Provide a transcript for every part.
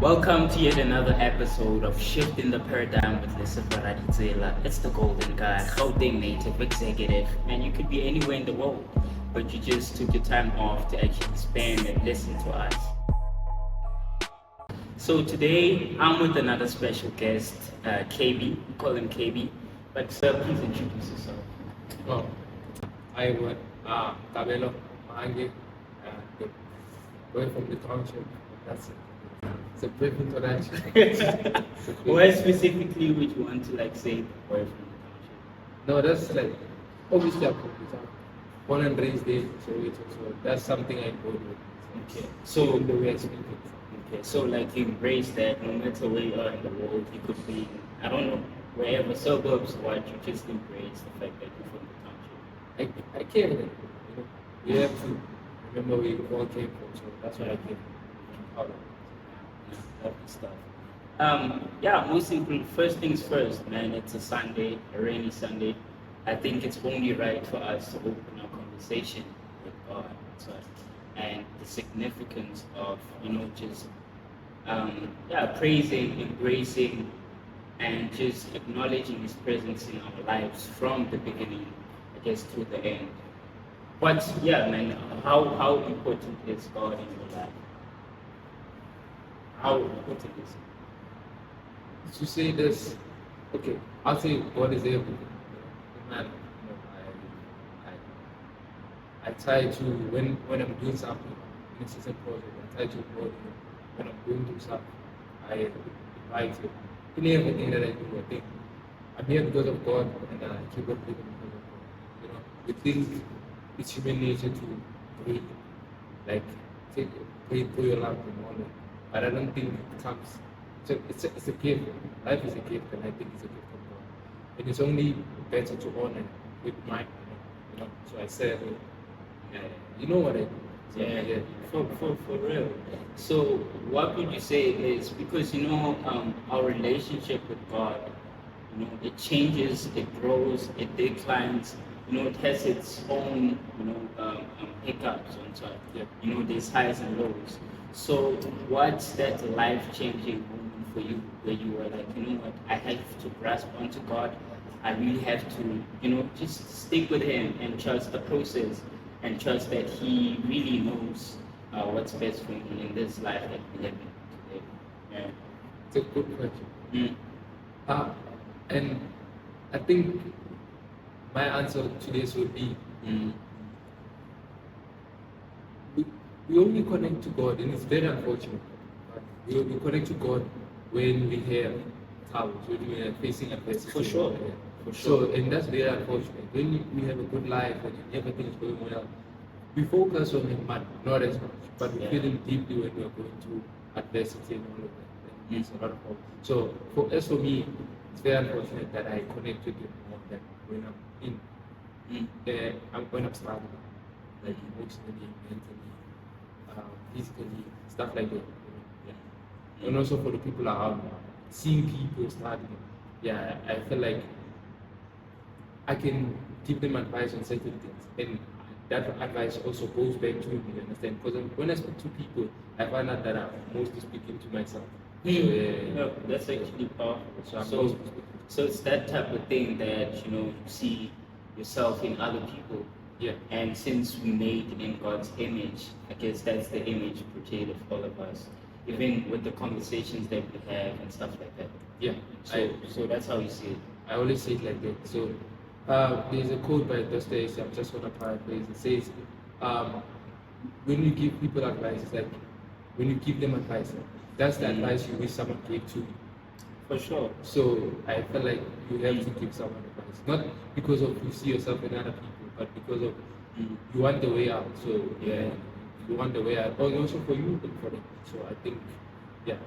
Welcome to yet another episode of Shifting the Paradigm with Lesego. It's the golden guy, Gauteng native executive, and you could be anywhere in the world, but you just took your time off to actually spend and listen to us. So today I'm with another special guest, KB. We call him KB, but sir, please introduce yourself. Well, I would Kabelo and the boy from the township. That's it. It's a brief introduction. Where specifically would you want to say where from the township? No, that's like obviously I'm from the town. Born and raised there, so that's something I go with. Okay, So so the way I speak it. okay, so you embrace that no matter where you are in the world, you could be, I don't know, wherever suburbs or what, you just embrace the fact that you're from the township. I care that we have to remember where we all came from, so that's what I came out of. Yeah, lovely stuff. Most important, first things first, man, it's a Sunday, a rainy Sunday. I think it's only right for us to open our conversation with God, so, and the significance of, just praising, embracing, and just acknowledging His presence in our lives from the beginning, I guess, to the end. But yeah, man, how important is God in your life? How important is it? To say this, okay, I'll say God is everything. Man, I try to when I'm doing something in a certain project, I try to God, when I'm going through something, I invite Him in everything that I do. I think I'm here because of God, and I keep on living because of God. We think it's human nature to pray, like pray for your loved one, all that. But I don't think it comes. It's a gift. Life is a gift, and I think it's a gift from God. And it's only better to honor with mine. So I said, you know what I do. So, Yeah, for real. So what would you say is, because our relationship with God, it changes, it grows, it declines, it has its own hiccups on top. Yeah. There's highs and lows. So what's that life-changing moment for you where you were like, what, I have to grasp onto God. I really have to, just stick with Him and trust the process and trust that He really knows what's best for me in this life that we live in today. Yeah. it's a good question. Mm. And I think my answer to this would be Mm. we only connect to God, and it's very unfortunate. But we connect to God when we have troubles, when we are facing adversity. For sure. For So, sure. and that's very unfortunate. When we have a good life and everything is going well, we focus on Him, but not as much. But we feel Him deeply when we are going through adversity and all of that. And it's a lot of problems. So, as for me, it's very unfortunate that I connect with Him more than when I'm when I'm struggling, like emotionally, mentally, physically, stuff like that. And also for the people around me, seeing people struggling, I feel like I can give them advice on certain things, and that advice also goes back to me. You understand? Because when I speak to people, I find out that I'm mostly speaking to myself. No, that's actually powerful. So I'm So, mostly speaking. so it's that type of thing that you see yourself in other people. Yeah. And since we made in God's image, I guess that's the image portrayed of all of us, even with the conversations that we have and stuff like that. Yeah. So that's how you see it. I always say it like that. So there's a quote by Dostoevsky, I'm just going to paraphrase. It says, when you give people advice, it's like when you give them advice, that's the advice you wish someone gave to you. For sure. So I feel like you have to give someone advice, not because of you see yourself in other people, but because of you want the way out. So you want the way out, or also for you and for them. So I think,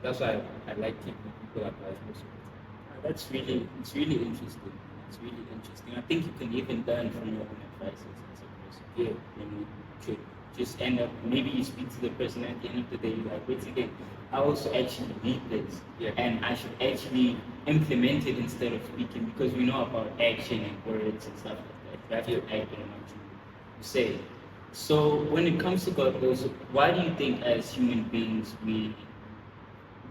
that's why I like giving people advice most of the time. It's really interesting. It's really interesting. I think you can even learn from your own advices as a person. Yeah. To just end up, maybe you speak to the person at the end of the day, you're like, wait again, I also actually need this. Yeah. And I should actually implement it instead of speaking, because we know about action and words and stuff like that. You have to act on what you say. So when it comes to God, also, why do you think as human beings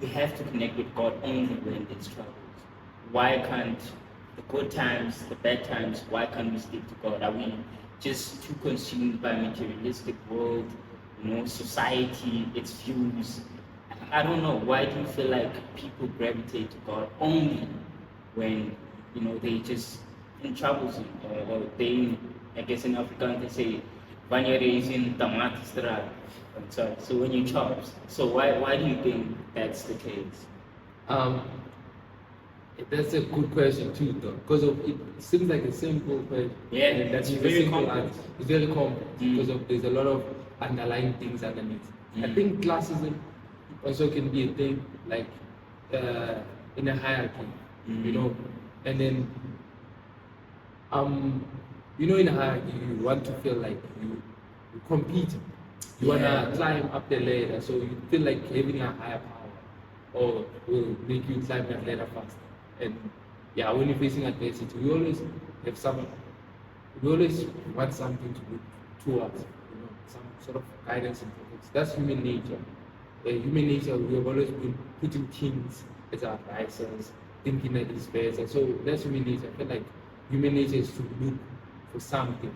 we have to connect with God only when there's troubles? Why can't the good times, the bad times, why can't we stick to God? Are we just too consumed by materialistic world, society, its views? I don't know. Why do you feel like people gravitate to God only when they just in troubles, or they, I guess in Afrikaans they say wanneer jy is in tomatenstraat. I'm sorry. So when you chops. So why do you think that's the case? Um, that's a good question too, though, because it seems like a simple question. Yeah, and it's a very simple complex. answer. It's very complex Mm. because there's a lot of underlying things underneath. I Mm. think classism also can be a thing, like in a hierarchy, Mm. and then in a hierarchy you want to feel like you compete, you Yeah. wanna climb up the ladder, so you feel like having a higher power or will make you climb that ladder faster. And yeah, when you're facing adversity, we always have we always want something to look towards, some sort of guidance and purpose. That's human nature. Human nature, we have always been putting things as our advisors, thinking that it's better. So that's human nature. I feel like human nature is to look for something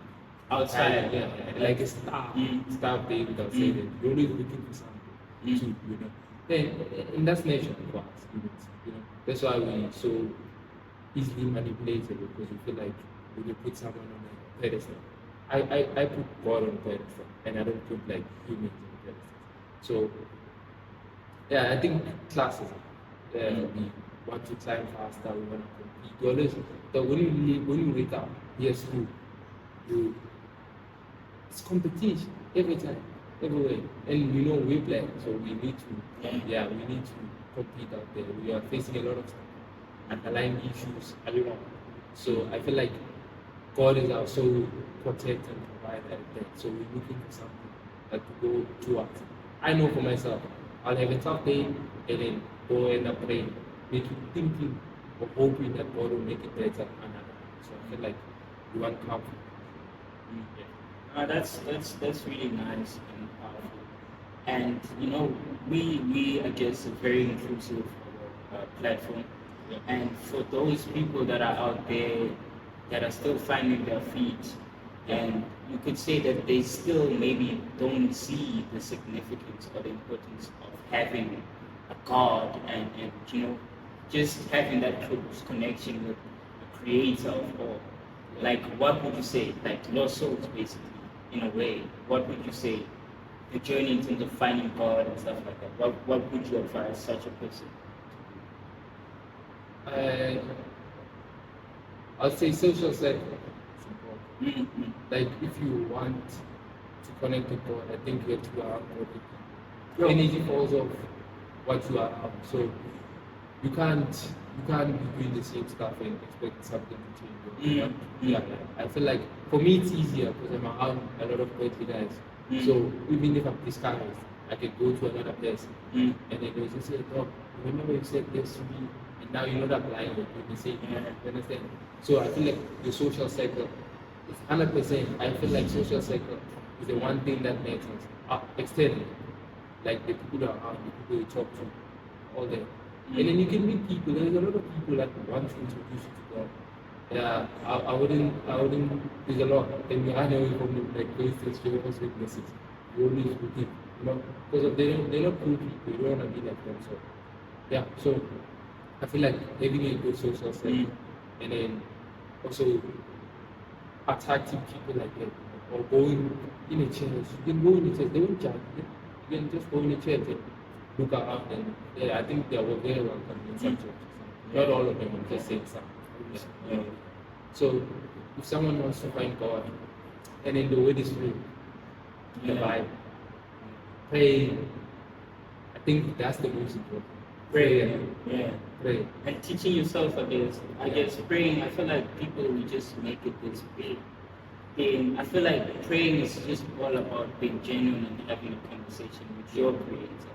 Outside. yeah, like a star, star of David, I'll say that. You're always looking for something to, and that's nature for us humans, That's why we so easily manipulated, because we feel like when you put someone on a pedestal. I put God on a pedestal, and I don't put like humans on a pedestal. So yeah, I think classes. We want to climb faster. We want to compete. We always, but when you wake up, yes, school, you it's competition every time, everywhere. And we're black, so we need to, we need to compete out there. We are facing a lot of underlying issues alone. So I feel like God is our sole protector and provider at that. So we're looking for something that to go towards. I know for myself, I'll have a tough day and then go end up praying, make you thinking or hoping that God will make it better another. So I feel like we want comfort. That's really nice and powerful. And we I guess a very inclusive platform. Yeah. And for those people that are out there that are still finding their feet, and you could say that they still maybe don't see the significance or the importance of having a God, and just having that close connection with the creator of all. Like, what would you say? Like, lost souls, basically, in a way. What would you say? The journey in terms of finding God and stuff like that. What would you advise such a person? I'll say social circle. Mm-hmm. Like if you want to connect to God, I think you have to around God. Yo. Energy falls off what you are around. So you can't be doing the same stuff and expect something to change. Yeah, I feel like for me it's easier because I'm around a lot of godly guys. So even if I'm discouraged, I can go to another person and then they'll just say, "Oh, remember you said this to me, and now you know that blind you'll be saying, you understand?" So I feel like the social circle is 100%. I feel like social circle is the one thing that matters externally, like the people that are around, the people you talk to, all that. And then you can meet people. There's a lot of people that want to introduce you to God. Yeah, I wouldn't. There's a lot. And you run away from them, like for instance, Jehovah's Witnesses. You always looking, because they're not cool people. You don't want to be like them. So yeah. So I feel like having a good social circle, and then also attracting people like that, or going in a church. You can go in a church. They won't judge you. You can just go in a church and look around, and I think they were very welcome in some churches. Not all of them. I'm just saying some. Yeah. So if someone wants to find God, and in the way this way, the Bible, praying, I think that's the most important. Prayer. Pray. And teaching yourself, I guess praying, I feel like people will just make it this big thing. I feel like praying is just all about being genuine and having a conversation with your creator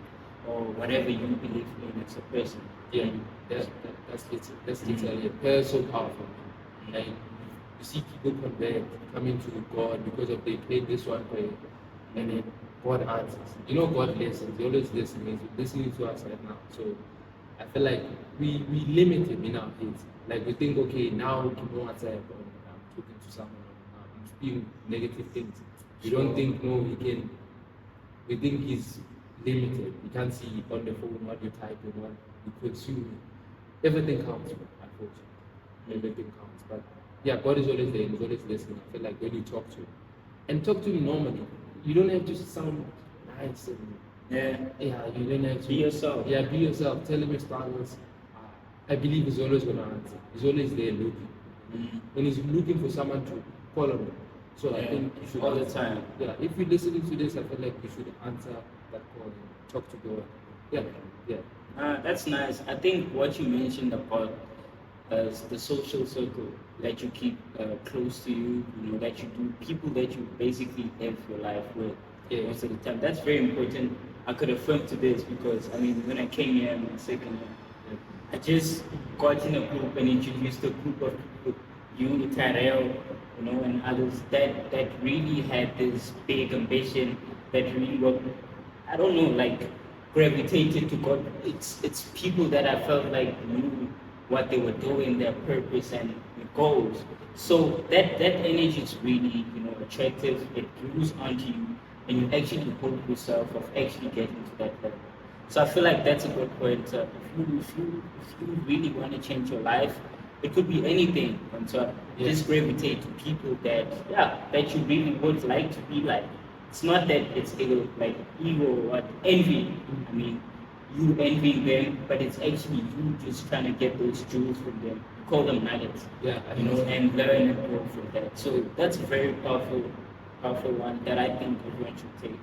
or whatever you believe in as a person. Yeah, that's literally it. Prayer is so powerful. Like you see people convert, coming to God because of they prayed this one prayer, and then God answers. You know, God listens. He always listening. He's listening to us right now. So I feel like we limit him in our heads. Like we think, okay, now we can know what's up. I'm talking to someone. I'm speaking negative things. We don't think, no, he can. We think he's limited. We can't see on the phone what you type and what you consume. Everything counts, unfortunately. Everything counts. But yeah, God is always there. He's always listening. I feel like when you talk to him, and talk to him normally, you don't have to sound nice and yeah, you don't have to Be yourself. Yeah, be yourself. Tell him your struggles. I believe he's always gonna answer. He's always there looking. And he's looking for someone to call on him. So I think you should all the answer. time. Yeah, if you're listening to this, I feel like you should answer that call and talk to God. Yeah. That's nice. I think what you mentioned about the social circle that you keep close to you, you know, that you do, people that you basically live your life with most of the time. That's very important. I could affirm to this because, I mean, when I came here in my second year, I just got in a group and introduced a group of people, you, Tyrell, you know, and others that really had this big ambition, that really were, I don't know, like gravitated to God. It's people that I felt like knew what they were doing, their purpose and goals. So that energy is really, you know, attractive. It grows onto you, and you actually hope yourself of actually getting to that level. So I feel like that's a good point. If you really want to change your life, it could be anything. And so just gravitate to people that you really would like to be like. It's not that it's like ego or what, envy. I mean, you envying them, but it's actually you just trying to get those jewels from them. Call them nuggets. Yeah, You know, and learn and grow from that. So that's a very powerful one that I think everyone should take.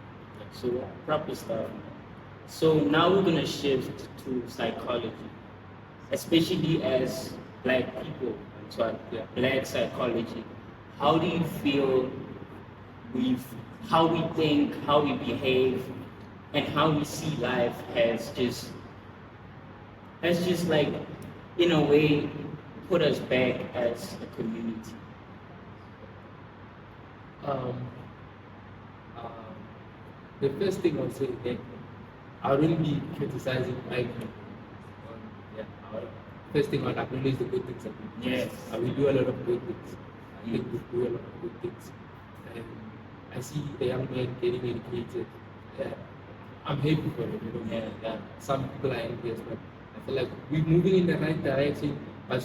So proper stuff. So now we're gonna shift to psychology, especially as black people. So black psychology. How do you feel how we think, how we behave, and how we see life has just like, in a way, put us back as a community? The first thing I'll say again, I wouldn't be criticizing my group. First thing I'll acknowledge the good things that we do. Yes. We do a lot of good things. I think we do a lot of good things. And I see a young man getting educated. I'm happy for him, you know. Some people are envious, but I feel like we're moving in the right direction, but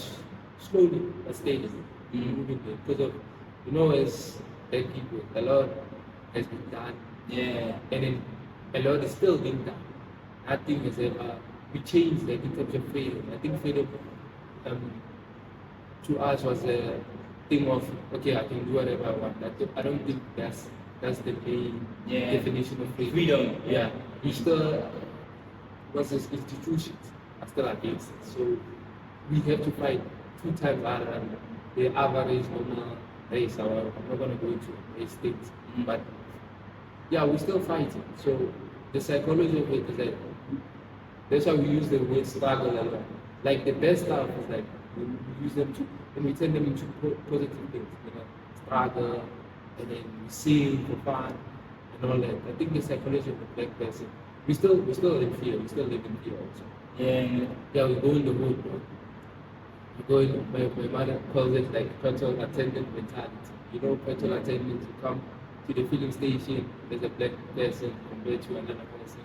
slowly, but steadily. We're moving there. Because of, you know, as black people, a lot has been done. And then a lot is still being done. Nothing has ever, we changed like in terms of freedom. I think freedom to us was a thing of, okay, I can do whatever I want. I don't think that's the main definition of freedom. We still, versus institutions are still against it. So we have to fight 2 times harder than the average normal race. I'm not going to go into race things, but yeah, we're still fighting. So the psychology of it is like, that's why we use the word struggle a lot. Like the best stuff is like, we use them to, and we turn them into positive things, you know, struggle, and then we sing for fun, and all that. I think the psychology of the black person, we still in fear, we still live in fear also. We go in the hood, bro. We go in, my mother calls it like petrol attendant mentality. You know, petrol attendants, you come to the filling station, there's a black person compared to another person,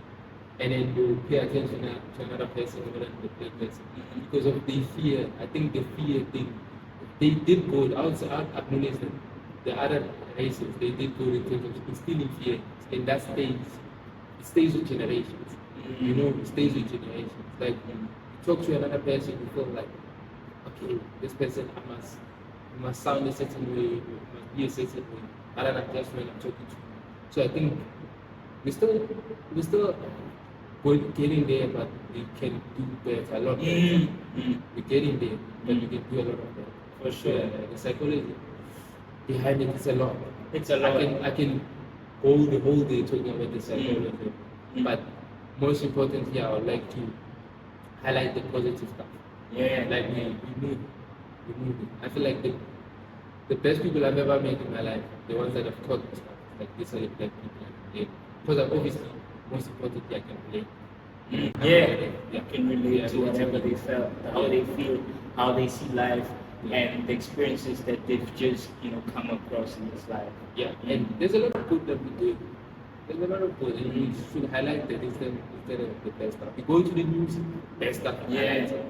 and then you pay attention to another person other than the black person. Because of the fear, I think the fear thing, they did good. I would acknowledge that the other races, they did good in terms of instilling fear, and that stays. It stays with generations. You know, it stays with generations. Like you talk to another person, you feel like, okay, this person, I must sound a certain way, you must be a certain way, other than just when I'm talking to you. So I think we're still getting there, but we can do better, a lot better. We're getting there, but we can do a lot of better. For sure. The psychology behind it is a lot. It's a lot. I can go the whole day talking about the psychology, but most importantly, I would like to highlight the positive stuff. Like we move it. I feel like the best people I've ever met in my life, the ones that have taught me stuff, like these are the black people. because obviously, most importantly, I can relate. Yeah, you can relate Yeah, to whatever they felt, how Yeah. they feel, how they see life, Yeah. and the experiences that they've just come across in this life. Yeah, and there's a lot of good that we do. There's a lot of good, and we should highlight that instead of the best stuff. We go to the news, best stuff, Yeah. highlight it.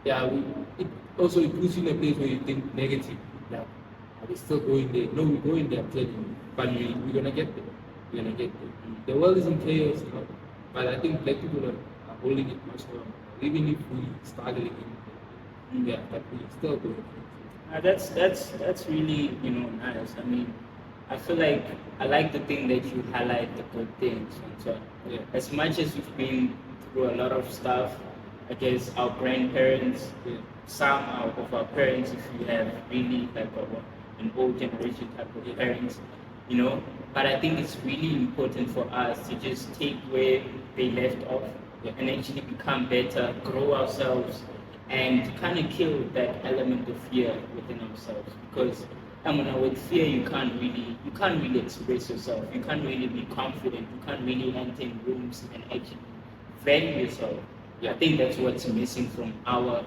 Yeah, it also it puts you in a place where you think negative. Like, are we still going there? No, we're going there, I'm telling you. But we're gonna get there. We're gonna get there. The world is in chaos, but I think black people are holding it much more. Even if we struggling, yeah, but we still going. That's really nice. I mean, I feel like I like the thing that you highlight the good things. And so, Yeah. as much as we've been through a lot of stuff, I guess our grandparents, Yeah. some of our parents, if you have really like an old generation type of parents, But I think it's really important for us to just take where they left off and actually become better, grow ourselves, and kind of kill that element of fear within ourselves. Because with fear, you can't really express yourself. You can't really be confident. You can't really enter in rooms and actually value yourself. I think that's what's missing from our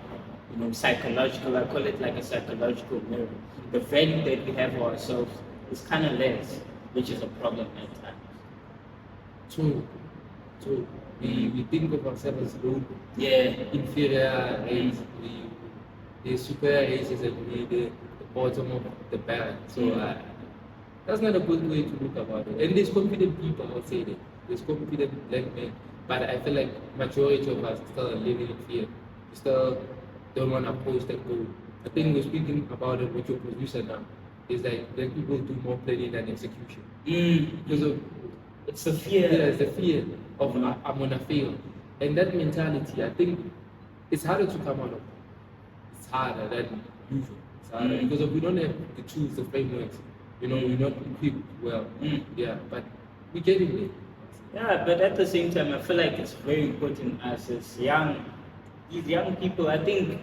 psychological. I call it like a psychological mirror. The value that we have for ourselves is kind of less, which is a problem at times. True. We think of ourselves as low, Yeah. inferior race, the superior races, and the bottom of the barrel. So that's not a good way to look about it. And there's confident people, I'll say that. There's confident black men, but I feel like majority of us still are living in fear. We still don't want to approach that goal. I think we're speaking about it with your producer now. It's like black people do more planning than execution. Because of It's the fear. yeah, it's the fear of I'm gonna fail, and that mentality. I think it's harder to come out of. It's harder than usual. It's harder because we don't have the tools, the frameworks. We're not equipped well. Yeah, but we're getting there. Yeah, but at the same time, I feel like it's very important as these young people. I think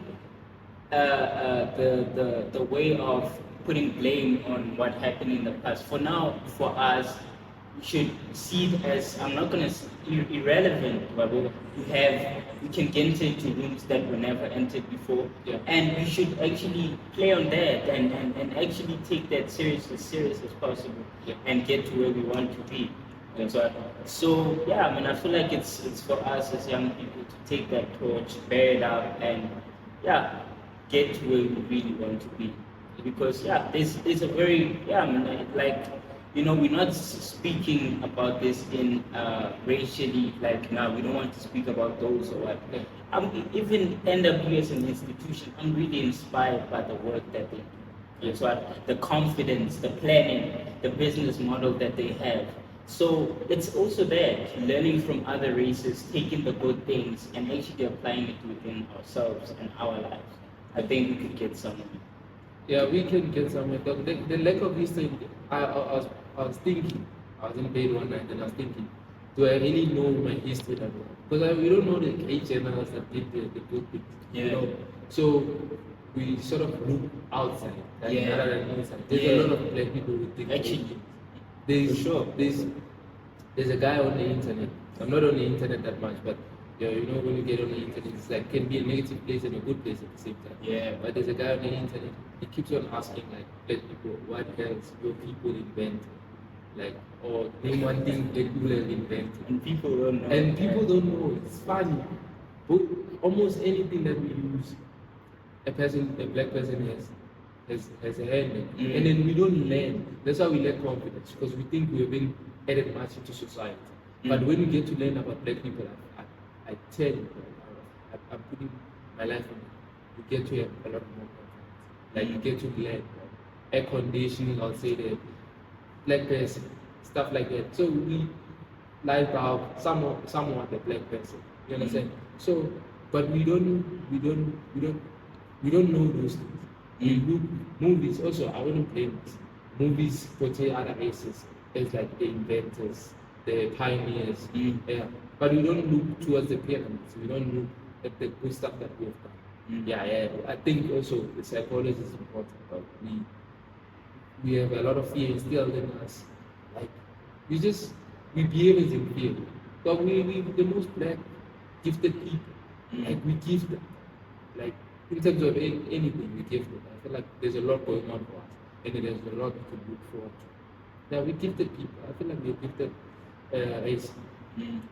the way of putting blame on what happened in the past. For now, for us, we should see it as I'm not gonna say irrelevant, but we can get into rooms that were never entered before, and we should actually play on that and actually take that as serious as possible, and get to where we want to be. And so yeah, I mean, I feel like it's for us as young people to take that torch, bear it up, and get to where we really want to be. Because there's a very I mean, like we're not speaking about this in racially, like now we don't want to speak about those or what. Even NW as an institution, I'm really inspired by the work that they do. That's what the confidence, the planning, the business model that they have. So it's also that learning from other races, taking the good things and actually applying it within ourselves and our lives. I think we could get somewhere. Yeah, we can get somewhere. The lack of history. I was thinking. I was in bed one night and I was thinking, do I really know my history that well? Because we don't know the great generals that did the good things. So we sort of look outside, rather than inside. There's a lot of black people who think actually. There's a guy on the internet. I'm not on the internet that much, but when you get on the internet, it's like can be a negative place and a good place at the same time. Yeah. But there's a guy on the internet. He keeps on asking like black people, what else your people invent? Like, or name one thing black people have invented. And people don't know. And people don't know. It's funny. But almost anything that we use, a black person has a hand in. And then we don't learn. That's why we lack confidence, because we think we have been added much into society. But when you get to learn about black people, I tell you, I'm putting my life on it. You get to have a lot more confidence. Like you get to learn air conditioning, I'll say that, black person, stuff like that. So we like somewhat the black person. You understand? So, but we don't know those things. We look movies also. I wouldn't blame this. Movies portray other races as like the inventors, the pioneers. Yeah. But we don't look towards the pyramids. We don't look at the good stuff that we have done. Yeah. I think also the psychology is important. But we have a lot of fear instilled in us. Like we just we behave as if we but we the most black gifted people. Like we give them. Like in terms of anything we give them. I feel like there's a lot going on for us. And there's a lot we can look forward to. Now we gifted people. I feel like we're gifted race.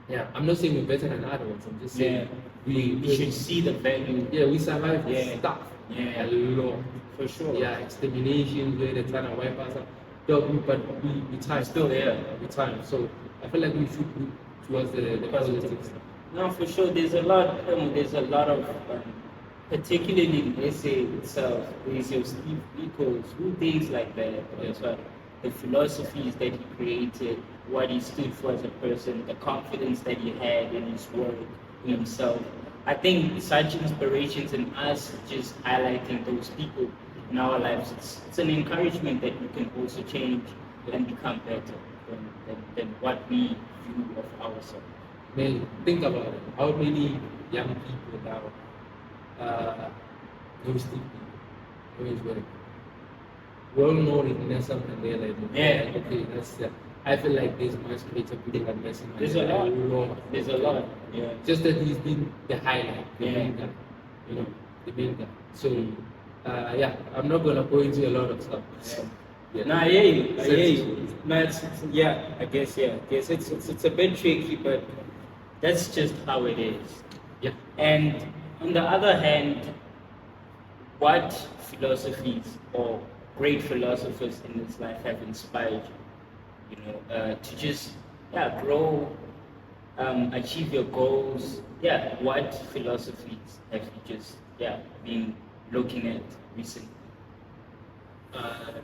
Yeah, I'm not saying we're better than others. I'm just saying we should see the value. Yeah, we survive stuff. Yeah, A lot. for sure. Yeah, extermination where they're trying to wipe us out. But we try. Still there. We try. So I feel like we should look towards the positive stuff. No, for sure. There's a lot. There's a lot of, particularly in essay itself. There's your Steve Biko's, who things like that. As well. The philosophies that he created, what he stood for as a person, the confidence that he had in his work, in himself. I think such inspirations in us, just highlighting those people in our lives, it's an encouragement that we can also change and become better than what we view of ourselves. Man, think about it. How many young people now know Steve Biko, know his work? We all know it, Nelson Mandela. Yeah. Okay, that's I feel like there's much greater people than Nelson Mandela. There's a lot. There's a lot. Yeah. Just that he's been the highlight, the Yeah. main guy. You know, the main guy. So, yeah, I'm not gonna go into a lot of stuff. Yeah. No, I hear you. I hear you. No, I guess it's a bit tricky, but that's just how it is. Yeah. And on the other hand, what philosophies or great philosophers in this life have inspired you, to just grow, achieve your goals. Yeah, what philosophies have you just been looking at recently?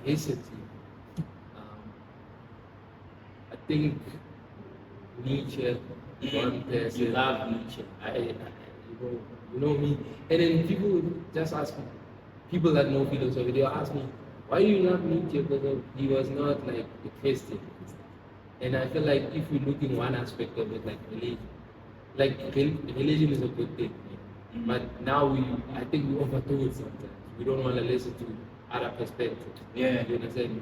Recently, I think Nietzsche, one person. You love Nietzsche. You know me. And then people just ask me, people that know philosophy, they'll ask me, why do you love Nietzsche? Because he was not like a Christian. And I feel like if you look in one aspect of it, like religion is a good thing. But now I think we overdo it sometimes. We don't want to listen to other perspectives. Yeah. You understand?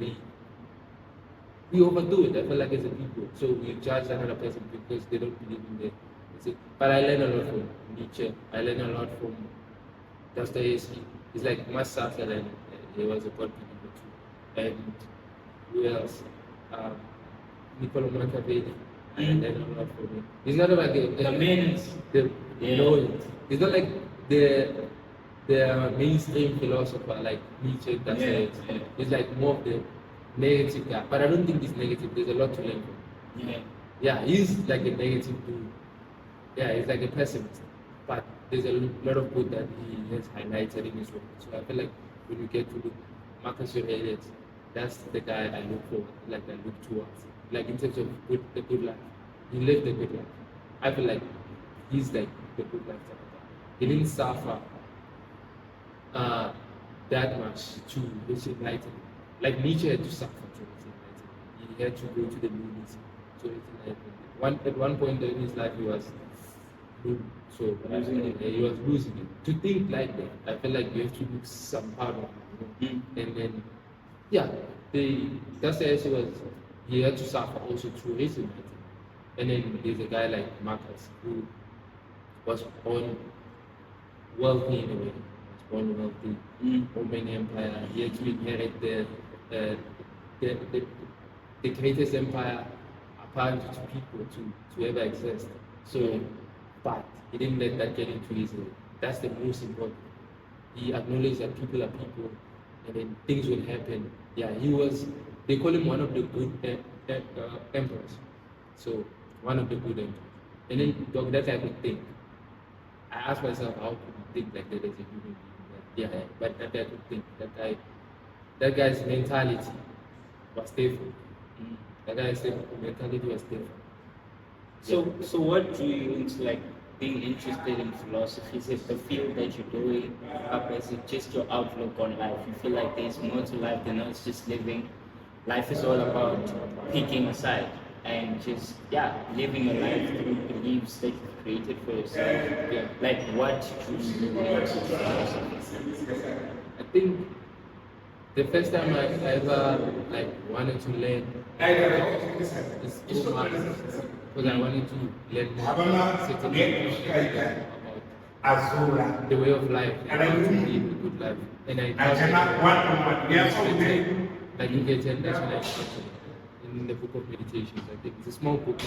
We overdo it. I feel like as a people. So we judge another person because they don't believe in the. But I learn a lot from Nietzsche. I learn a lot from Dostoevsky. It's like much softer than he was a god believer too. And who else? Niccolo Machiavelli. I learn a lot from him. It's not like it's not like the mainstream philosopher like Nietzsche. It's like more of the negative guy. But I don't think he's negative. There's a lot to learn from. Yeah, he's like a negative dude. Yeah, he's like a pessimist. But there's a lot of good that he has highlighted in his work. So I feel like when you get to look Marcus Aurelius, that's the guy I look for, like I look towards. Like in terms of the good life. He lived the good life. I feel like he's like the good life type of guy. He didn't suffer that much to reach enlightenment. Like Nietzsche had to suffer to reach enlightenment. He had to go to the movies to reach enlightenment. At one point in his life he was he was losing it. To think like that, I feel like you have to lose some part of it. And then that's the issue was he had to suffer also to reach enlightenment. And then there's a guy like Marcus who was born wealthy in a way. Born wealthy, Roman Empire. He had to inherit the greatest empire apparently to people to ever exist. So, but he didn't let that get into his head. That's the most important. He acknowledged that people are people, and then things will happen. Yeah, they call him one of the good emperors. So, one of the good emperors. And then that I could think. I asked myself, how could you think like that as a human being? Yeah, but that I could think that guy's mentality was different. That guy's mentality was different. So what drew you into like being interested in philosophy? Is it the field that you're doing, or is it just your outlook on life? You feel like there's more to life than us just living. Life is all about picking a side and just living your life through beliefs that you've created for yourself. Like what drew you into philosophy? I think The first time I ever like wanted to learn is through marketing because I wanted to learn more certain information about the way of life and how to live a good life. And I thought that like you get an explanation in the book of meditations. I think it's a small book,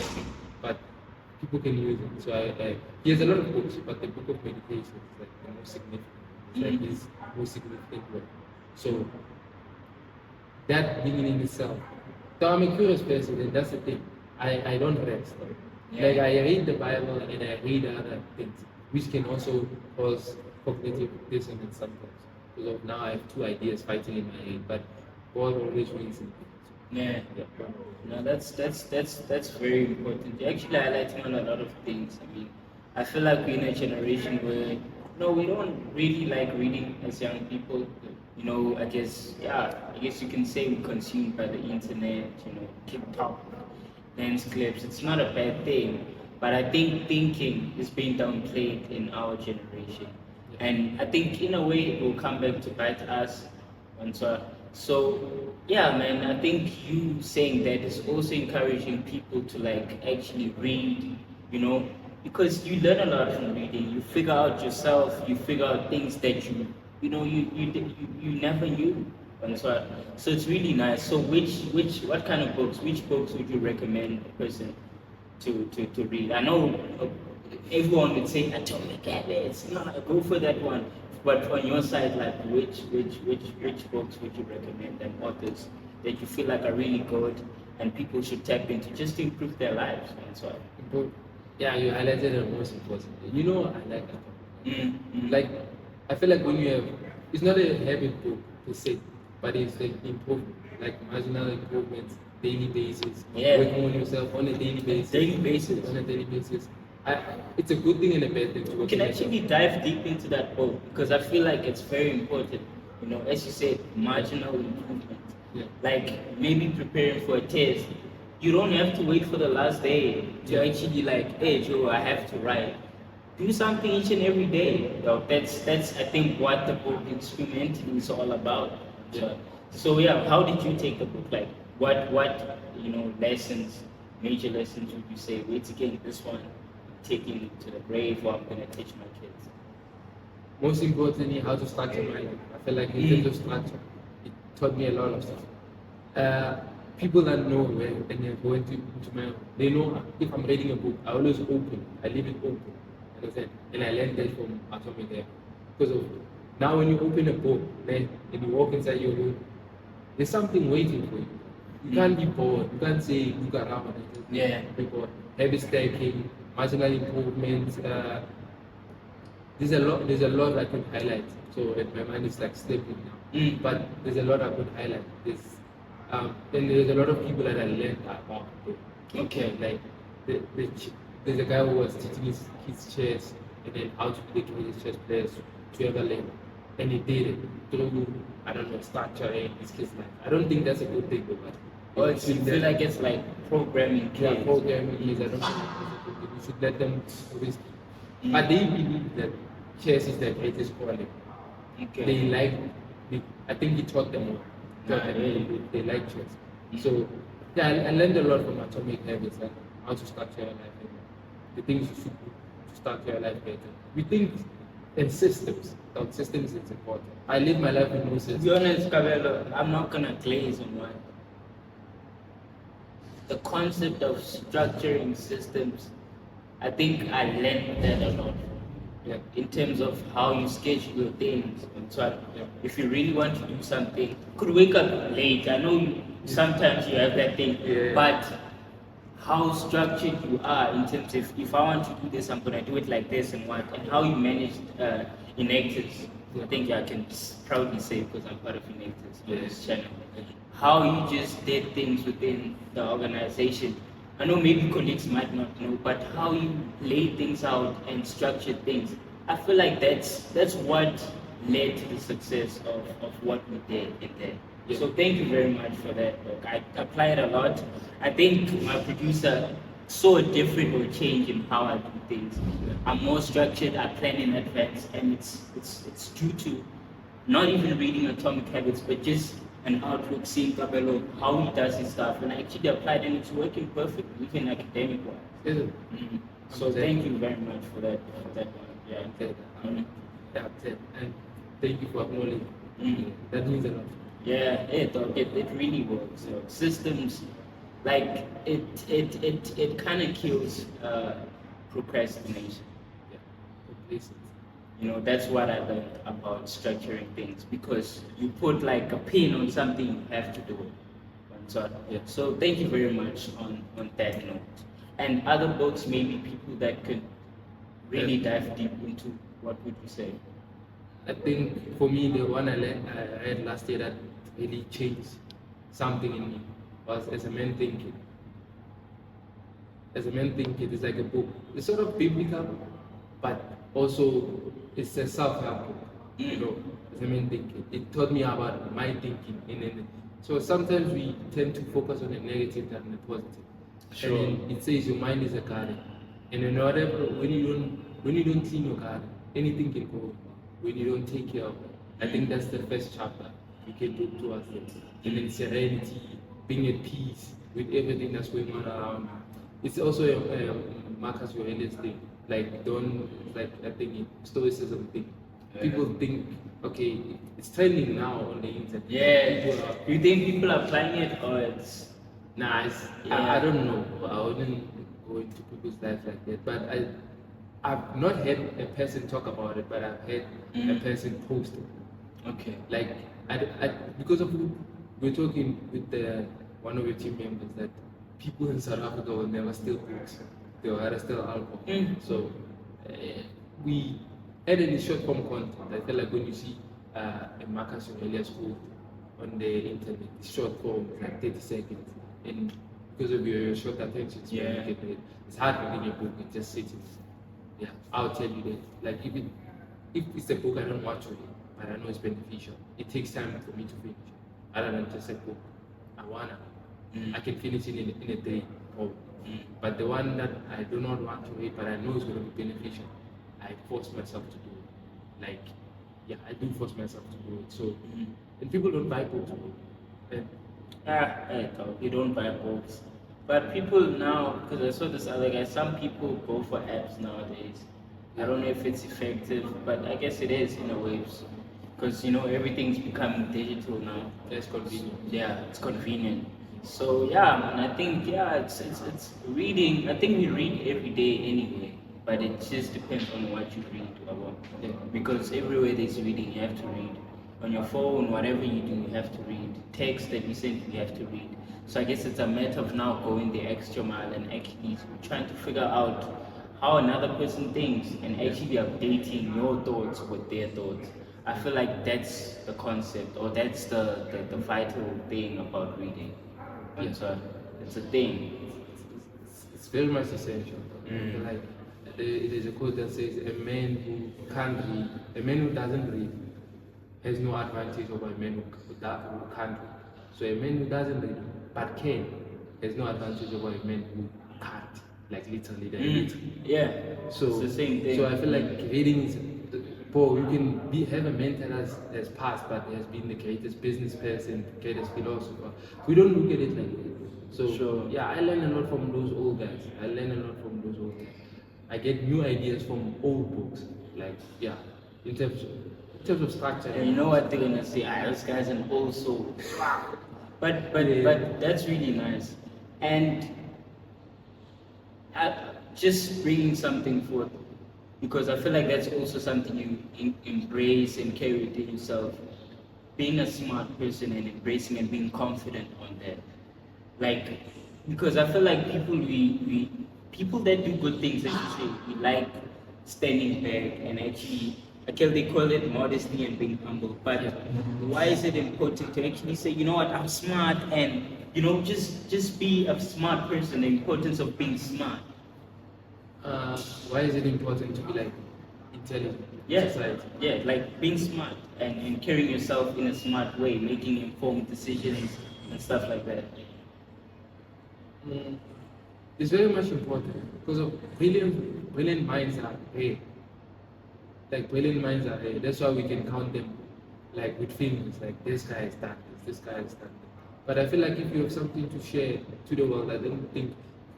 but people can use it. So he has a lot of books, but the book of meditations is like the most significant. It's like his most significant work. So that being in itself. So I'm a curious person, and that's the thing. I don't rest. Yeah. Like I read the Bible and I read other things, which can also cause cognitive dissonance sometimes. Because of now I have two ideas fighting in my head, but God always wins in the Yeah. No, that's very important. You're actually highlighting on a lot of things. I mean, I feel like we're in a generation where no, we don't really like reading as young people. You know, I guess you can say we're consumed by the internet. You know, TikTok, dance clips. It's not a bad thing, but I think thinking is being downplayed in our generation, and I think in a way it will come back to bite us. And so yeah, man, I think you saying that is also encouraging people to like actually read, you know, because you learn a lot from reading. You figure out yourself. You figure out things that you never knew. And so it's really nice. So what kind of books? Which books would you recommend a person to read? I know everyone would say Atomic Habits. No, go for that one. But on your side, like which books would you recommend and authors that you feel like are really good and people should tap into just to improve their lives and so on? Yeah, you highlighted the most important. You know, I like that. Mm-hmm. Like, I feel like when you have, it's not a habit book per se, but it's like improvement, like marginal improvements, daily basis, working on yourself on a daily basis. On a daily basis. It's a good thing and a bad thing to We can actually dive deep into that book because I feel like it's very important. You know, as you said, marginal improvement. Yeah. Like maybe preparing for a test. You don't have to wait for the last day to actually like, hey Joe, I have to write. Do something each and every day. You know, that's I think what the book instrumentally is all about. So yeah, how did you take the book? Like what lessons, major lessons would you say? Wait again, this one taking it to the grave, or I'm gonna teach my kids. Most importantly, how to structure my life. I feel like in terms of structure, it taught me a lot of stuff. People that know when they go into my, they know if I'm reading a book, I always open, I leave it open, understand? And I learned that from Atomic Habits. Because of now, when you open a book, then and you walk inside your room, there's something waiting for you. You can't be bored. You can't say look around. Be bored. Habit stacking, marginal improvements. There's a lot I could highlight. So my mind is like slipping now. But there's a lot I could highlight. And there's a lot of people that I learned about. Okay. Like there's a guy who was teaching his chess and then how to be the greatest chess players to ever learn. And he did it through, I don't know, structuring his kids' life. I don't think that's a good thing, but or you feel like it's like programming kids. Yeah, programming kids. I don't think that's a good thing. You should let them risk. But they believe that chess is their greatest calling. Okay. I think he taught them more. They like chess. So yeah, I learned a lot from Atomic Habits and how to structure your life and the things you should do to structure your life better. We think in systems. Systems is important. I live my life with no systems. To be honest, Kabelo, I'm not gonna glaze on one. The concept of structuring systems, I think I learned that a lot. In terms of how you schedule your things. And so if you really want to do something, you could wake up late. I know sometimes you have that thing, but how structured you are in terms of if I want to do this, I'm gonna do it like this and how you manage Enactors. I think I can proudly say because I'm part of Enactors on this channel. How you just did things within the organization. I know maybe colleagues might not know, but how you lay things out and structure things, I feel like that's what led to the success of what we did in there. So thank you very much for that book. I applied a lot. I think my producer saw a different or change in how I do things. I'm more structured, I plan in advance, and it's due to not even reading Atomic Habits, but just an outlook, seeing Kabelo, how he does his stuff, and I actually applied, and it's working perfectly, even academic wise. Is it? So thank you very much for that. One. Yeah. Okay. Mhm. That's it. And thank you for acknowledging. That means a lot. Yeah, it really works. Systems, like it kind of kills procrastination. Yeah. Complacent. That's what I learned about structuring things, because you put like a pin on something, you have to do it. Yeah. So thank you very much on that note. And other books, maybe people that could really dive deep into, what would you say? I think for me, the one I read last year that really changed something in me was As a Man Thinking. As a Man Thinking is like a book. It's sort of biblical, but also it's a self-help book. As a Man Thinking. It taught me about my thinking. So sometimes we tend to focus on the negative than the positive. Sure. And it says your mind is a garden. And in whatever, when you don't clean your garden, anything can go. When you don't take care of it, I think that's the first chapter we can do towards it. And then serenity, being at peace with everything that's going on around you. It's also a Marcus Aurelius thing. Like I think stoicism thing. People think, okay, it's trending now on the internet. Yeah. Do you think people are applying it, or it's? Nah, I don't know. I wouldn't go into people's lives like that. But I've not heard a person talk about it, but I've heard a person post it. Okay. Like, because of we're talking with one of your team members that people in South Africa will never steal books. They will rather steal alcohol. So we added the short form content. I feel like when you see a Marcus Aurelius quote on the internet, it's short form, it's like 30 seconds. And because of your short attention span, it's hard reading a book, it just sits in. Yeah, I'll tell you that. Like if it's a book I don't want to read, but I know it's beneficial, it takes time for me to finish it. Other than just a book, I can finish it in a day. But the one that I do not want to read, but I know is going to be beneficial, I force myself to do it. Like, yeah, I do force myself to do it. So, and people don't buy books. You don't buy books. But people now, because I saw this other guy, some people go for apps nowadays. I don't know if it's effective, but I guess it is in a way. Because, everything's becoming digital now. It's convenient. Yeah, it's convenient. So, yeah, man, I think, it's reading. I think we read every day anyway, but it just depends on what you read. Because everywhere there's reading, you have to read. On your phone, whatever you do, you have to read. Text that you send, you have to read. So I guess it's a matter of now going the extra mile and actually trying to figure out how another person thinks and actually updating your thoughts with their thoughts. I feel like that's the concept, or that's the vital thing about reading. It's a thing. It's very much essential. Like there's a quote that says, "A man who can't read, a man who doesn't read, has no advantage over a man who can't read. So a man who doesn't read but can has no advantage over a man who can't." Like literally, Yeah. So it's the same thing. So I feel like reading is. Paul, you can have a man that has passed, but has been the greatest business person, greatest philosopher. We don't look at it like that. So Sure. yeah, I learn a lot from those old guys. I get new ideas from old books. Like in terms of structure. And you know what they're gonna say? This guy's an old soul. But that's really nice. And just bringing something forth, because I feel like that's also something you embrace and carry within yourself. Being a smart person and embracing and being confident on that. Like, because I feel like people that do good things, as you say, we like standing back and actually, they call it modesty and being humble. But why is it important to actually say, you know what, I'm smart, and just be a smart person, the importance of being smart? Why is it important to be like intelligent? Yes, yeah, like being smart and carrying yourself in a smart way, making informed decisions and stuff like that. It's very much important because of brilliant minds are rare. Like brilliant minds are rare. That's why we can count them like with films, like this guy has done this guy has done this. But I feel like if you have something to share to the world,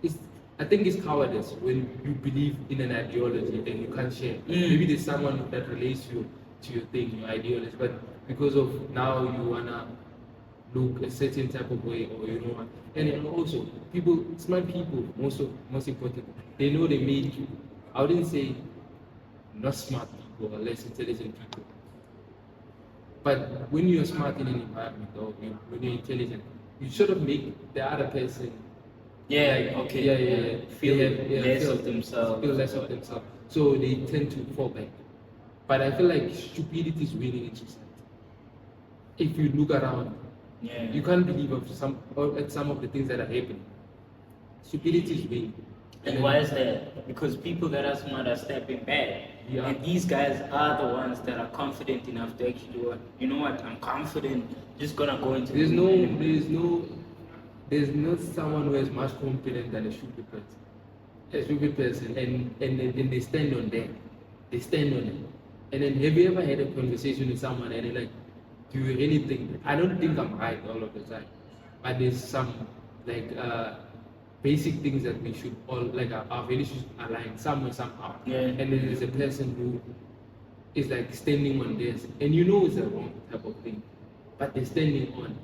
it's I think it's cowardice when you believe in an ideology and you can't share. Maybe there's someone that relates to your thing, your ideology, but because of now you wanna look a certain type of way, or you know what. And also people, smart people, most important, they know they made you. I wouldn't say not smart people or less intelligent people, but when you're smart in an environment, or when you're intelligent, you sort of make the other person feel they less of themselves. feel less of themselves, so they tend to fall back. But I feel like stupidity is winning in society. If you look around, you can't believe at some of the things that are happening. Stupidity is winning. And why is that? Because people that are smart are stepping back. Yeah. And these guys are the ones that are confident enough to actually do it. You know what? I'm confident. Just gonna go into there's not someone who is much confident than a stupid person. A stupid person, and they stand on that. They stand on it. And then have you ever had a conversation with someone and they're like, do you really think that? I don't think I'm right all of the time. But there's some like basic things that we should all like our values should align somewhere somehow. And then there's a person who is like standing on this, and you know it's a wrong type of thing, but they're standing on it.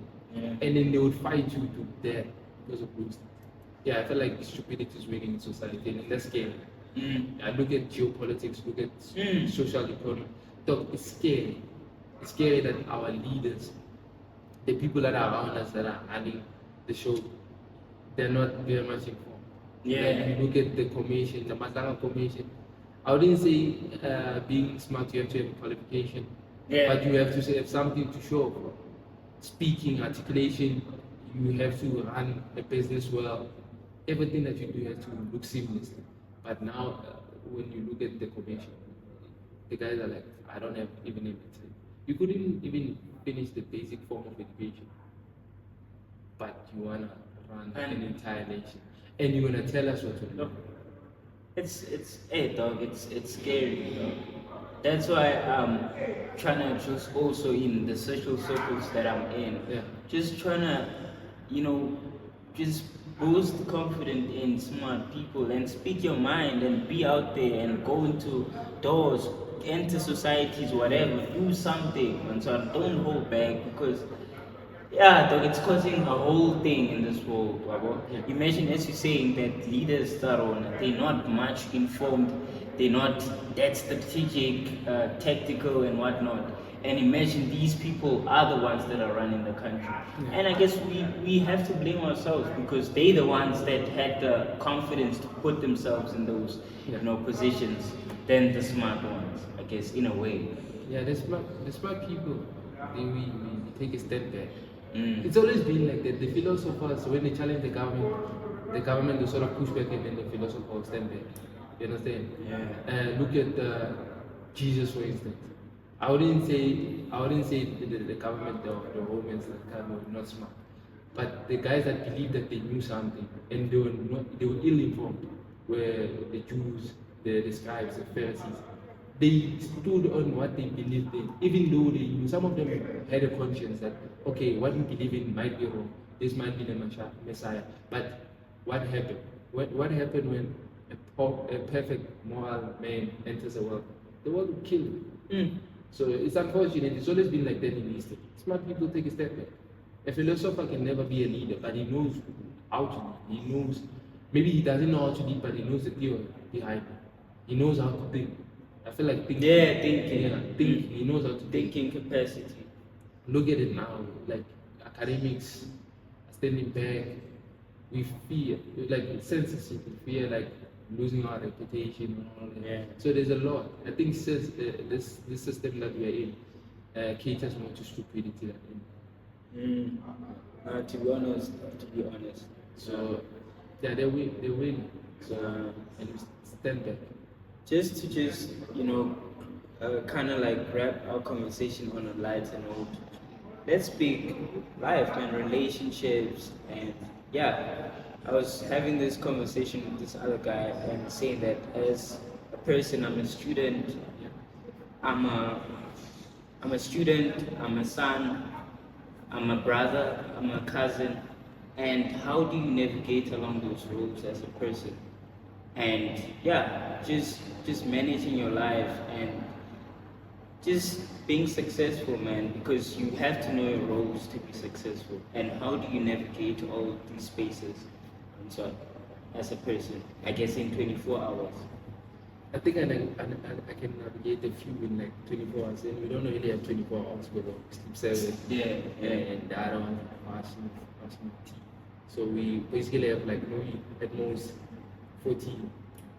And then they would fight you to death because of those things. Yeah, I feel like stupidity is winning in society, and that's scary. I look at geopolitics, look at social economy. Dog, it's scary. It's scary that our leaders, the people that are around us that are running the show, they're not very much informed. Like you look at the commission, the Matanga commission. I wouldn't say being smart, you have to have a qualification, but you have to have something to show for. Speaking, articulation, you have to run a business well. Everything that you do has to look seamlessly. But now, when you look at the commission, the guys are like, I don't have even a material. You couldn't even finish the basic form of education, but you wanna run an entire nation, and you're gonna tell us what to do. Hey dog, it's scary, dog. That's why I'm trying to just also in the social circles that I'm in, just trying to, just boost confidence in smart people and speak your mind and be out there and go into doors, enter societies, whatever, do something, and so don't hold back because dog, it's causing a whole thing in this world. Imagine, as you're saying, that leaders they're not much informed, they're not that strategic, tactical, and whatnot. And imagine these people are the ones that are running the country. And I guess we have to blame ourselves because they're the ones that had the confidence to put themselves in those positions than the smart ones, I guess, in a way. Yeah, the smart people, we take a step back. It's always been like that. The philosophers, when they challenge the government will sort of push back, and then the philosopher will stand back. You understand? Look at Jesus, for instance. I wouldn't say the government or the Romans were not smart, but the guys that believed that they knew something and they were ill-informed were the Jews, the scribes, the Pharisees. They stood on what they believed in, even though they knew. Some of them had a conscience that, okay, what we believe in might be wrong. This might be the Messiah. But what happened? What happened when a perfect moral man enters the world? The world will kill him. So it's unfortunate. It's always been like that in history. Smart people take a step back. A philosopher can never be a leader, but he knows how to lead. He knows, maybe he doesn't know how to lead, but he knows the theory behind it. He knows how to think. I feel like thinking. Thinking. He knows how to think. Thinking capacity. Look at it now, like academics standing back. We fear, like censorship. We fear like losing our reputation and all that. So there's a lot. I think this system that we're in caters more to stupidity than to be honest. So they win. So and we stand back. Just to kind of like wrap our conversation on a lighter note. Let's speak life and relationships, and I was having this conversation with this other guy and saying that as a person, I'm a student, I'm I'm a student, I'm a son, I'm a brother, I'm a cousin, and how do you navigate along those roles as a person? And yeah, just managing your life and just being successful, man, because you have to know your roles to be successful. And how do you navigate all of these spaces and so as a person? I guess in 24 hours. I think I can navigate a few in like 24 hours, and we don't really have 24 hours because of sleep service. And I don't have fashion tea. So we basically have like maybe at most 14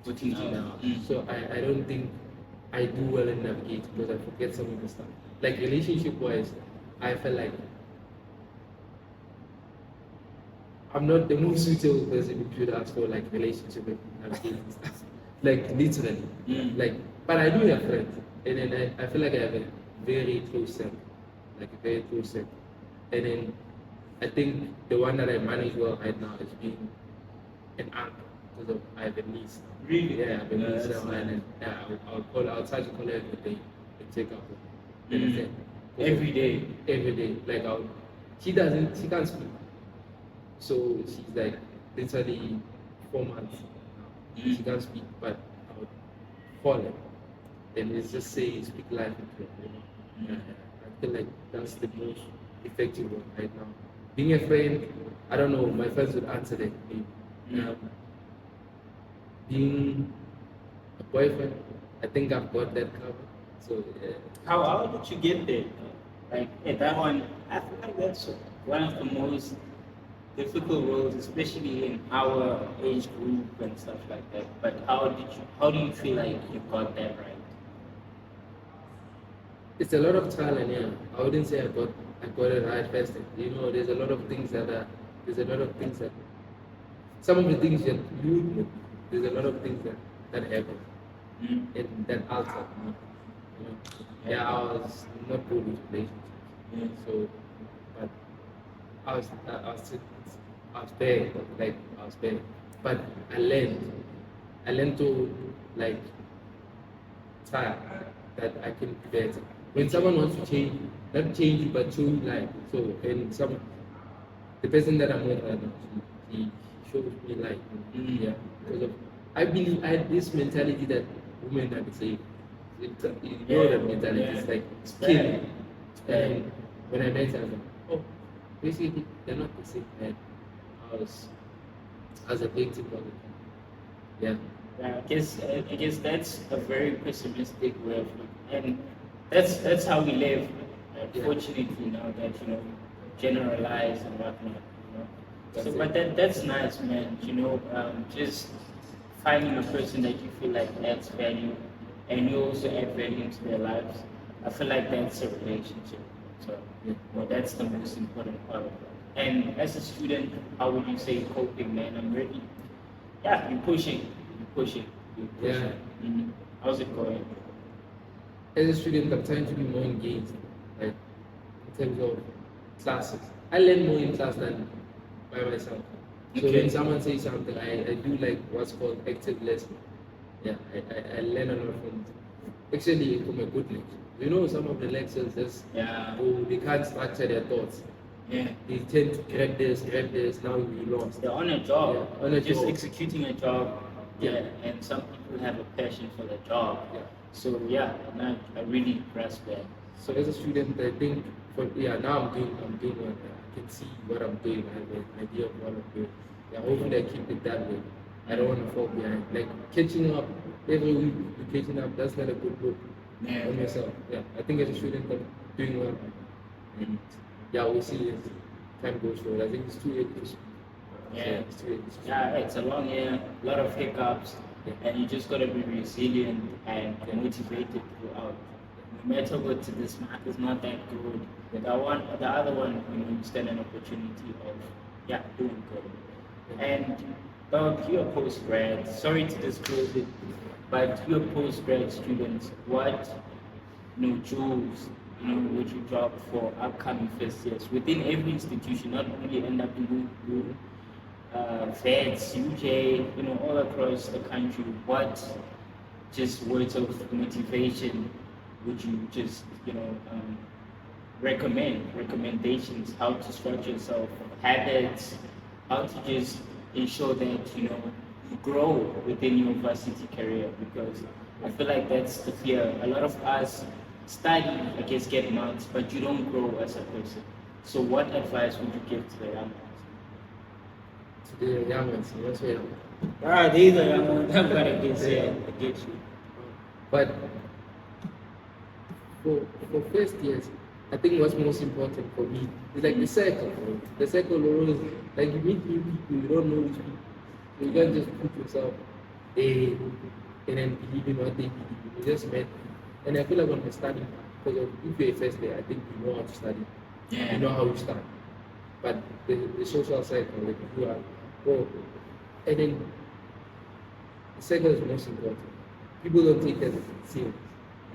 14 hours. hours. So I don't think I do well in navigating because I forget some of the stuff. Like relationship wise, I feel like I'm not the most suitable person you should ask for like relationship and navigating stuff. Like literally. Like but I do have friends. And then I feel like I have a very close set. Like a very close set. And then I think the one that I manage well right now is being an uncle because of I have a niece. Really? Yeah, I have a niece that's now, and then I'll try to call her every day and check up on her. Every day. Every day. Like she can't speak. So she's like literally 4 months now. She can't speak, but I would call her and it's just say speak life into her. I feel like that's the most effective one right now. Being a friend, I don't know, my friends would answer that. Being a boyfriend, I think I've got that covered. So yeah. How did you get there? Like that one, I feel like that's one of the most difficult roles, especially in our age group and stuff like that. But how do you feel like you got that right? It's a lot of trial and error. I wouldn't say I got it right first. You know, there's a lot of things that some of the things that you would know, there's a lot of things that happen and that alter me. You know? Yeah, I was not good with relationships. So but I was bad, like I was bad. But I learned to like try that I can be better. When someone wants to change, not change you but show you life. So and the person that I'm with right now, he shows me life. Yeah. Because of I believe I had this mentality that women are the same. You know that mentality, it's like killing. And when I met her, I was like, oh, basically they're not the same, man. I was a victim of it. Yeah. Yeah, I guess that's a very pessimistic way of looking, and that's how we live. Fortunately, now that generalize and whatnot. So, but that's nice, man. Just finding a person that you feel like adds value, and you also add value into their lives. I feel like that's a relationship. So, that's the most important part of it. And as a student, how would you say coping, man? I'm ready. Yeah, you're pushing. Yeah. How's it going? As a student, I'm trying to be more engaged, like in terms of classes. I learn more in class than by myself. So when someone says something, I do like what's called active listening. Yeah, I learn a lot from it. Actually, from a good lecture. You know, some of the lectures they can't structure their thoughts. Yeah. They tend to grab this, now you lost. They're on a job. Yeah, on a just job. Executing a job. Yeah. And some people have a passion for the job. Yeah. So and I really grasp that. So as a student, I think now I'm doing what I can see what I'm doing. I have an idea of what I'm doing. Yeah, hopefully I keep it that way. I don't want to fall behind. Like catching up every week, catching up. That's not a good look on yourself. Yeah, I think as a student, I'm doing well. And we'll see as time goes forward. I think it's too early to speak. It's a long year, a lot of hiccups, and you just gotta be resilient and motivated throughout. No matter what this mark is not that good. The other one, you stand an opportunity of doing good. And Doug, you're a post-grad. Sorry to disclose it, but you're a post-grad student. What jewels would you drop for upcoming first years within every institution, not only NWU, Feds, UJ, all across the country? What just words of motivation would you just, recommend recommendations how to structure yourself, habits, how to just ensure that you grow within your varsity career? Because I feel like that's the fear. A lot of us study, I guess, get marks, but you don't grow as a person. So, what advice would you give to the young ones? To the young ones, that's where. Ah, these are young ones. I'm gonna get you. But for first years, I think what's most important for me is like the circle. The circle always, like you meet new people, you don't know these people. So you can't just put yourself there and then believe in what they believe. You just met people. And I feel like when we're studying, because if you're a first year, I think you know how to study. Yeah. You know how you start. But the social cycle, like you are, oh, and then the circle is most important. People don't take that serious.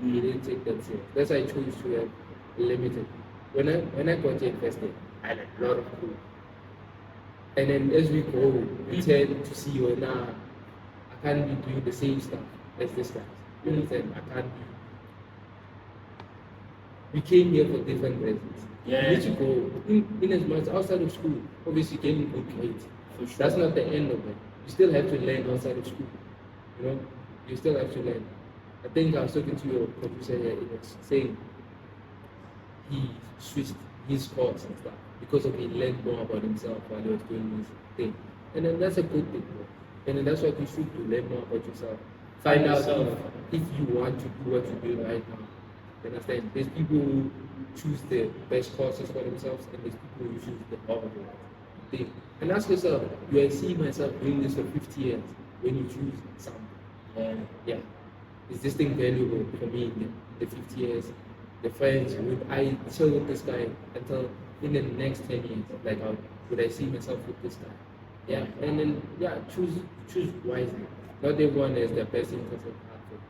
They didn't take that serious. That's why I chose to have limited. When I got here first day, I had a lot of people. And then as we go, we tend to see, oh, nah, I can't be doing the same stuff as this guy. You understand? I can't be. We came here for different reasons. Yeah. You need to go in as much outside of school. Obviously, getting good grades. For sure. That's not the end of it. You still have to learn outside of school. You know, you still have to learn. I think I was talking to your producer here. He was saying he switched his course and stuff because of he learned more about himself while he was doing his thing. And then that's a good thing, bro. And then that's what you should do, learn more about yourself. Find out if you want to do what you're doing right now. You understand? There's people who choose the best courses for themselves, and there's people who choose the harder thing. And ask yourself, do I see myself doing this for 50 years when you choose something? Yeah. Is this thing valuable for me in the 50 years? The friends, would I chill with this guy until in the next 10 years? Like, would I see myself with this guy? Yeah. And then, choose wisely. Not everyone has their best interest at heart.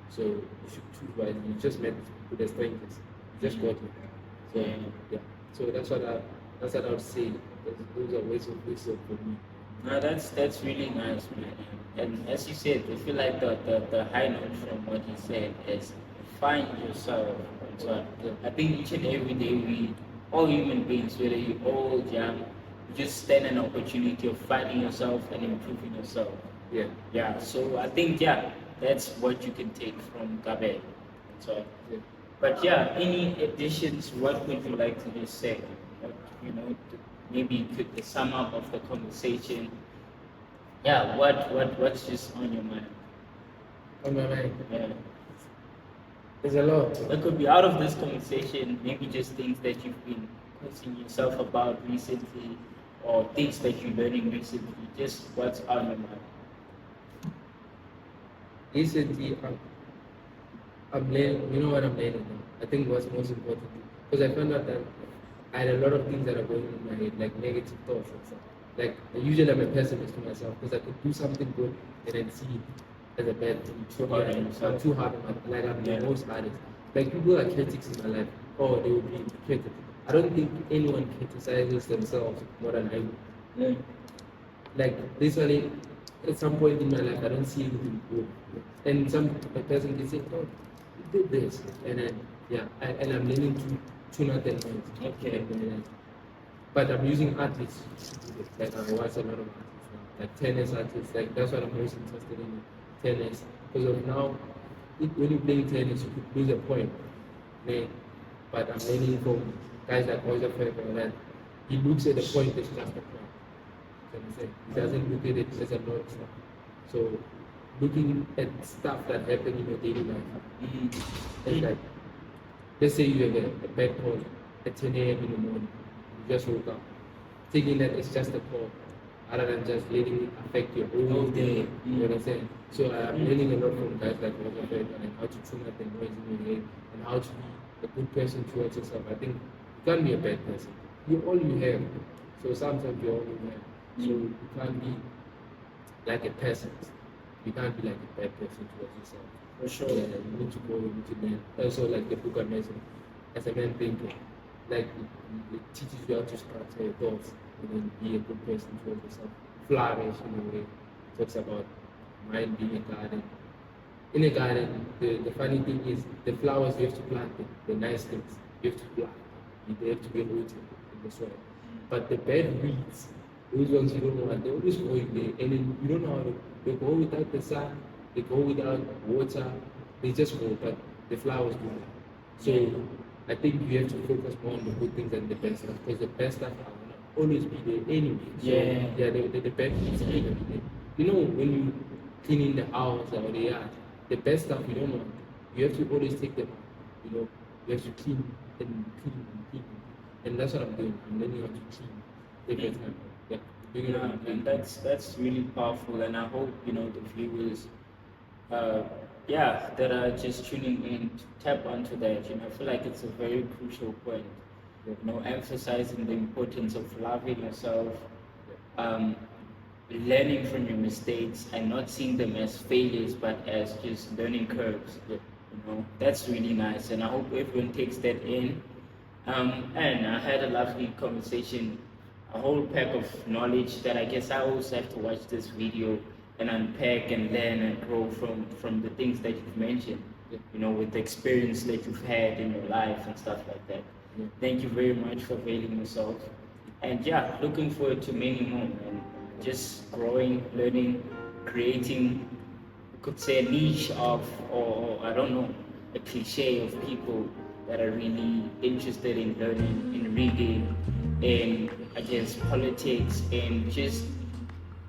So you should choose wisely. You just met with the strangers. You just got here. So yeah. So that's what I would say. Those are ways of wisdom for me. No, that's really nice, man. And as you said, I feel like the high note from what you said is find yourself. So I think each and every day we, all human beings, whether you're old, young, you just stand an opportunity of finding yourself and improving yourself. Yeah. Yeah. So I think that's what you can take from Kabelo. So, but yeah, any additions? What would you like to just say? What, maybe could sum up of the conversation. Yeah. What's just on your mind? On my mind. Yeah. There's a lot. That could be out of this conversation, maybe just things that you've been questioning yourself about recently, or things that you're learning recently. Just what's on your mind. Recently, I'm learning. You know what I'm learning now? I think what's most important, because I found out that I had a lot of things that are going in my head, like negative thoughts and stuff. Like usually I'm a pessimist to myself because I could do something good and then see it as a bad thing. I'm too hard on myself. Like I'm the most hardest. Like people are critics in my life. Oh, they will be critics. I don't think anyone criticizes themselves more than I do. Yeah. Like literally, at some point in my life, I don't see anything good. And a person can say, "Oh, you did this," and then and I'm learning to tune out that noise. Okay. But I'm using artists. Like I watch a lot of artists now, like tennis artists. Like that's what I'm most interested in, tennis. Because of now, when you play tennis, you could lose a point. Right? But I'm learning from guys like Roger Federer that he looks at the point as just a point. He doesn't look at it as a lot. So looking at stuff that happen in your daily life. And like, let's say you have a bad call at 10 a.m. in the morning. You just woke up. Thinking that it's just a call, rather than just letting it affect your whole day. You know what I'm saying? So I'm learning a lot from guys like Roger Federer and how to tune up the noise in your head and how to be a good person towards yourself. I think you can't be a bad person. You're all you have. So sometimes you're all you have. So you can't be like a pessimist. You can't be like a bad person towards yourself. For sure. Yeah, you need to go, you need to learn. Also, like the book I mentioned, as a man thinker, like it teaches you how to structure your thoughts and then be a good person towards yourself. Flourish in a way. Talks about mind being a garden. in a garden, the funny thing is the flowers you have to plant them, the nice things you have to plant them. They have to be rooted in the soil. But the bad weeds, those ones you don't know what, they're always growing there, and then you don't know how to, they go without the sun, they go without water, they just grow, but the flowers do that. So I think you have to focus more on the good things than the bad stuff, because the bad stuff are gonna always be there anyway. So Yeah. the bad things are gonna be there. You know, when you cleaning the house or the yard, the bad stuff you don't want. You have to always take them out. You know, you have to clean and clean and clean. And that's what I'm doing. I'm learning how to clean every time. Yeah. Doing it on And that's really powerful, and I hope the viewers, that are just tuning in to tap onto that. I feel like it's a very crucial point. Emphasizing the importance of loving yourself, um, learning from your mistakes, and not seeing them as failures, but as just learning curves. That's really nice, and I hope everyone takes that in. And I had a lovely conversation, a whole pack of knowledge that I guess I also have to watch this video and unpack and learn and grow from the things that you've mentioned, with the experience that you've had in your life and stuff like that. Thank you very much for availing yourself. And looking forward to many more, and just growing, learning, creating, you could say, a niche of, or I don't know, a cliche of people that are really interested in learning, in reading, in, I guess, politics, and just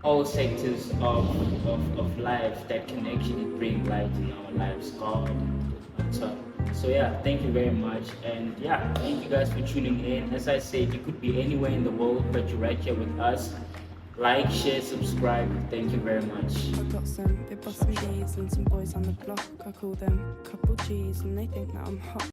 all sectors of life that can actually bring light in our lives, God on top. So thank you very much, and thank you guys for tuning in. As I said, you could be anywhere in the world, but you're right here with us. Like, share, subscribe. Thank you very much. I got some big bossy D's and some boys on the block. I call them couple G's and they think that I'm hot.